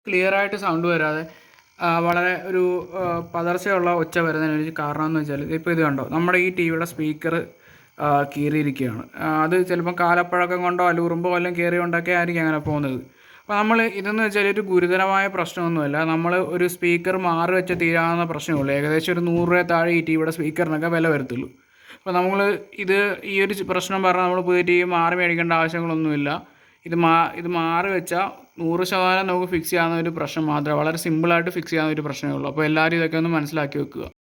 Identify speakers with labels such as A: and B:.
A: ക്ലിയറായിട്ട് സൗണ്ട് വരാതെ വളരെ ഒരു പതർച്ചയുള്ള ഒച്ച വരുന്നതിനൊരു കാരണം എന്ന് വെച്ചാൽ ഇപ്പോൾ ഇത് കണ്ടോ, നമ്മുടെ ഈ ടി വിയുടെ സ്പീക്കർ കീറിയിരിക്കുകയാണ്. അത് ചിലപ്പം കാലപ്പഴക്കം കൊണ്ടോ അല്ലെങ്കിൽ ഉറുമ്പോ വല്ലതും കയറിയോണ്ടൊക്കെ ആയിരിക്കും അങ്ങനെ പോകുന്നത്. അപ്പോൾ നമ്മൾ ഇതെന്ന് വെച്ചാൽ ഒരു ഗുരുതരമായ പ്രശ്നമൊന്നുമല്ല. നമ്മൾ ഒരു സ്പീക്കർ മാറി വെച്ച് തീരാവുന്ന പ്രശ്നമുള്ളൂ. ഏകദേശം ഒരു 100 രൂപ താഴെ ഈ ടി വിയുടെ സ്പീക്കറിനൊക്കെ വില വരത്തുള്ളൂ. അപ്പോൾ നമ്മൾ ഈ ഒരു പ്രശ്നം പറഞ്ഞാൽ നമ്മൾ പുതിയ ടി വി മാറി മേടിക്കേണ്ട ആവശ്യങ്ങളൊന്നുമില്ല. ഇത് മാറി വെച്ചാൽ 100% നമുക്ക് ഫിക്സ് ചെയ്യാവുന്ന ഒരു പ്രശ്നം മാത്രമേ, വളരെ സിമ്പിളായിട്ട് ഫിക്സ് ചെയ്യാവുന്ന ഒരു പ്രശ്നമേ ഉള്ളൂ. അപ്പോൾ എല്ലാവരും ഇതൊക്കെ ഒന്ന് മനസ്സിലാക്കി വെക്കുക.